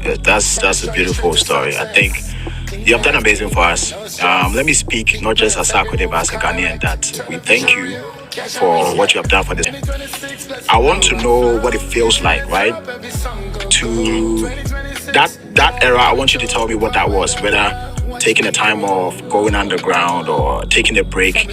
That's a beautiful story. I think you have done amazing for us. Let me speak not just as Sarkodie but as a Ghanaian that we thank you for what you have done for this. I want to know what it feels like, right? To that era, I want you to tell me what that was, whether taking a time off, going underground, or taking a break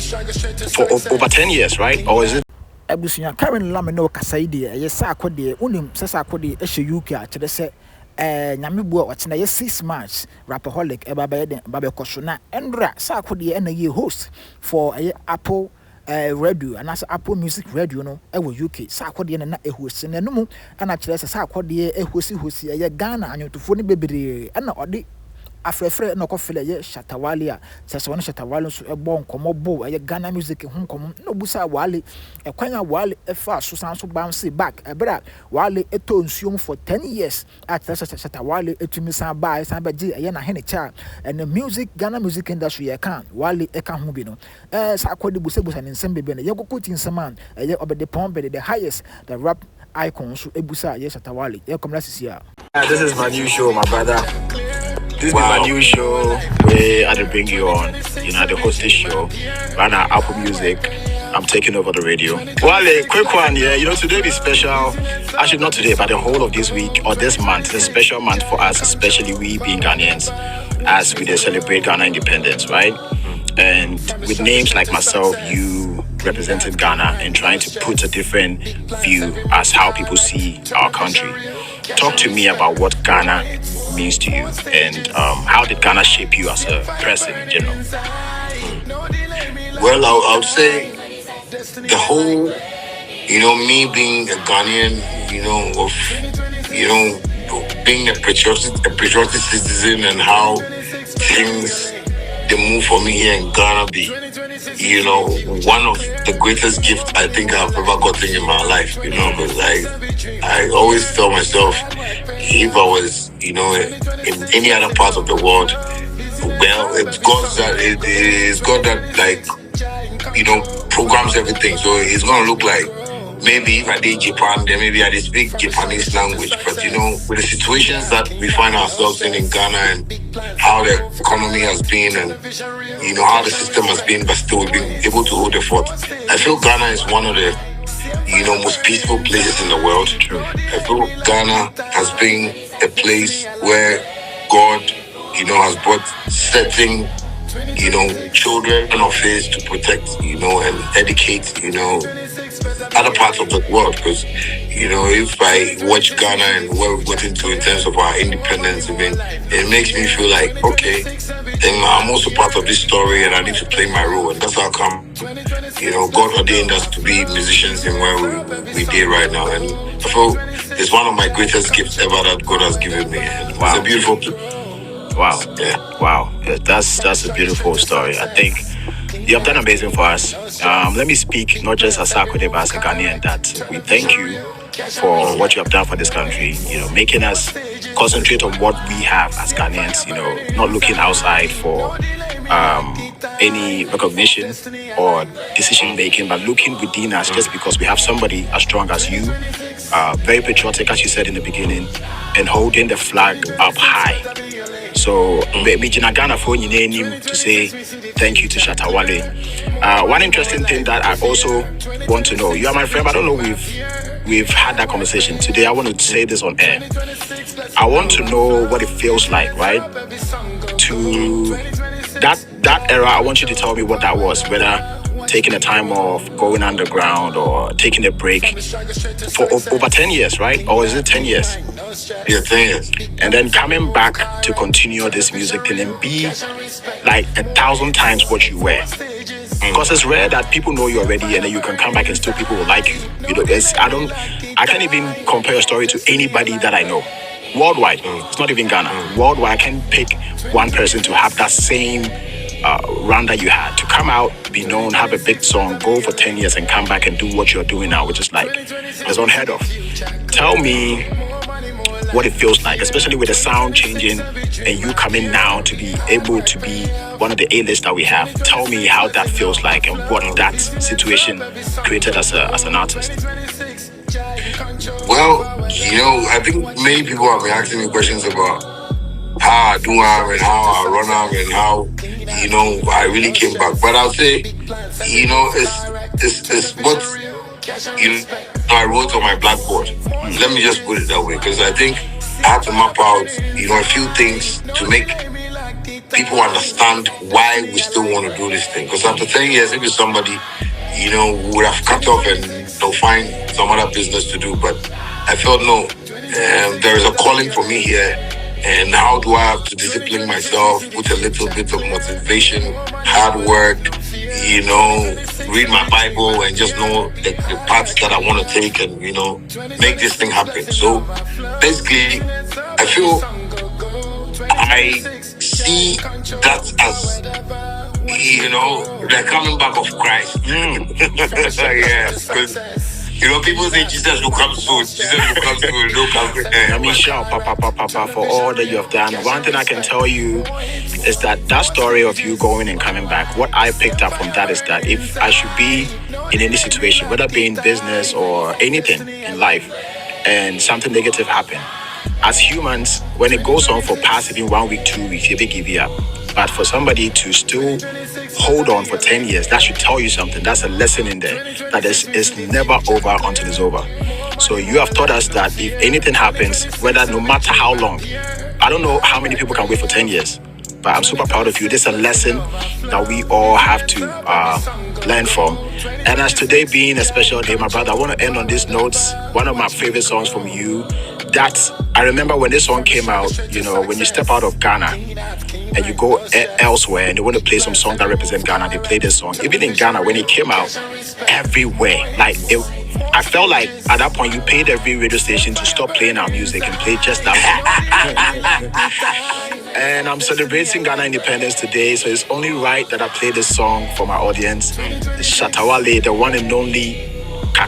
for over 10 years, right? Or is it Abusua Karen Lamino Kasaidi, Sarkodie, Unim Sarkodie, UK, to the set. Nyamibu watching a 6 March rapperholic Babe Koshuna Endra Sarkodie and a year host for a Apple radio and as Apple Music Radio no UK Sarkodie and a host in the no and actually Sarkodie a hosi a Ghana and you to phone baby and not afrefre no kofele ye Shatta Wale a sese won Shatta Wale so ebon komo bo ye Ghana music ho komo no busa Wale ekwanya Wale efa so san so bounce back ebra Wale eto nsuom for 10 years at Shatta Wale etumi san ba san ba gi ye na hene cha and the music Ghana music industry ye kan Wale e kan ho bi no Sarkodie busa ne nsem bebe ne ye kokoti nsem ye obede pombe the highest the rap icon so ebusa ye Shatta Wale ye komla sisia. This is my new show, my brother. This is my new show where I bring you on. The host this show. Right now, Apple Music. I'm taking over the radio. Wale, quick one, yeah. Today is special. Actually, not today, but the whole of this week or this month. It's a special month for us, especially we being Ghanaians, as we celebrate Ghana independence, right? And with names like myself, you representing Ghana and trying to put a different view as how people see our country. Talk to me about what Ghana means to you and how did Ghana shape you as a person in general? Well, I would say the whole, me being a Ghanaian, being a patriotic citizen and how things they move for me here in Ghana be, one of the greatest gifts I think I've ever gotten in my life, because I always tell myself, if I was, in any other part of the world, well, it's God that programs everything. So it's gonna look like maybe if I did Japan, then maybe I did speak Japanese language. But with the situations that we find ourselves in Ghana and how the economy has been and how the system has been, but still we've been able to hold the fort. I feel Ghana is one of the most peaceful places in the world. True. I feel Ghana has been a place where God, has brought certain, children of his to protect, and educate, other parts of the world. Because, if I watch Ghana and where we got into in terms of our independence, it makes me feel like, okay, then I'm also part of this story and I need to play my role. And that's how come, God ordained us to be musicians in where we did right now. And I feel it's one of my greatest gifts ever that God has given me. And wow. It's a beautiful Wow. Yeah. Wow. That's a beautiful story. I think you have done amazing for us. Let me speak not just as Sarkodie but as a Ghanaian that we thank you for what you have done for this country, making us concentrate on what we have as Ghanaians, not looking outside for any recognition or decision making, but looking within us just because we have somebody as strong as you, very patriotic, as you said in the beginning, and holding the flag up high. So, Ghana for to say thank you to Shatta Wale. One interesting thing that I also want to know, you are my friend, but I don't know we've had that conversation today. I want to say this on air. I want to know what it feels like, right? To that era, I want you to tell me what that was, whether taking a time off, going underground, or taking a break for over 10 years, right? Or is it 10 years? Yeah, 10 years. And then coming back to continue this music thing and be like 1,000 times what you were. Because it's rare that people know you already and then you can come back and still people will like you. I can't even compare your story to anybody that I know. Worldwide, it's not even Ghana. Worldwide, I can pick one person to have that same run that you had, to come out, be known, have a big song, go for 10 years and come back and do what you're doing now, which is like, it's unheard of. Tell me what it feels like, especially with the sound changing and you coming now to be able to be one of the A-lists that we have. Tell me how that feels like and what that situation created as an artist. Well, I think many people have been asking me questions about how I do arm and how I run arm and how I really came back. But I'll say, it's what I wrote on my blackboard. Let me just put it that way, because I think I had to map out a few things to make people understand why we still want to do this thing. Because after 10 years, maybe somebody would have cut off and they'll find some other business to do. But I felt no, there is a calling for me here. And how do I have to discipline myself, put a little bit of motivation, hard work, read my Bible and just know the paths that I want to take and, make this thing happen. So basically, I feel I see that as, the coming back of Christ. Yeah, because people say Jesus will come soon. Jesus will come soon. No come. I mean, shout, Papa, for all that you have done. One thing I can tell you is that story of you going and coming back, what I picked up from that is that if I should be in any situation, whether be in business or anything in life, and something negative happen, as humans, when it goes on for past even 1 week, 2 weeks, you give it up. But for somebody to still hold on for 10 years, that should tell you something. That's a lesson in there, that it's never over until it's over. So you have taught us that if anything happens, whether no matter how long, I don't know how many people can wait for 10 years, but I'm super proud of you. This is a lesson that we all have to learn from. And as today being a special day, my brother, I want to end on these notes. One of my favorite songs from you, that I remember when this song came out, when you step out of Ghana and you go elsewhere and they want to play some songs that represent Ghana, they play this song. Even in Ghana, when it came out, everywhere, I felt like at that point you paid every radio station to stop playing our music and play just that song. And I'm celebrating Ghana independence today, so it's only right that I play this song for my audience. Shatta Wale, the one and only.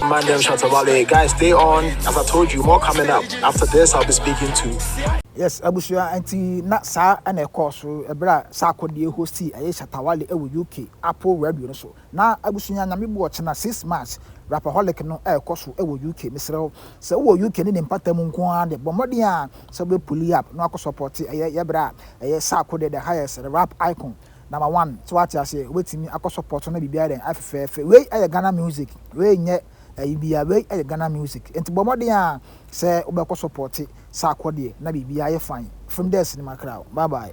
Man, them Shatta Wale. Guys, stay on. As I told you, more coming up. After this, I'll be speaking to. Yes, Abushua anti na sa na ekoso ebra Sarkodie hosti aye Shatta Wale ewo UK Apple Radio no so. Na Abushua nyame bo ochena 6 March Rapaholic no ekoso ewo UK misreo se wo UK ni mpata mu nko ade bomodi a se be pull up no akọ support aye yebra aye Sarkodie the highest rap icon number 1 so what you say wetimi akọ support na bibia den afefefe we aye Ghana music we nye bia we aye Ghana music enti bomodi a se obekọ support Sarkodie na bibia ye fine from there cinema crowd. Bye bye.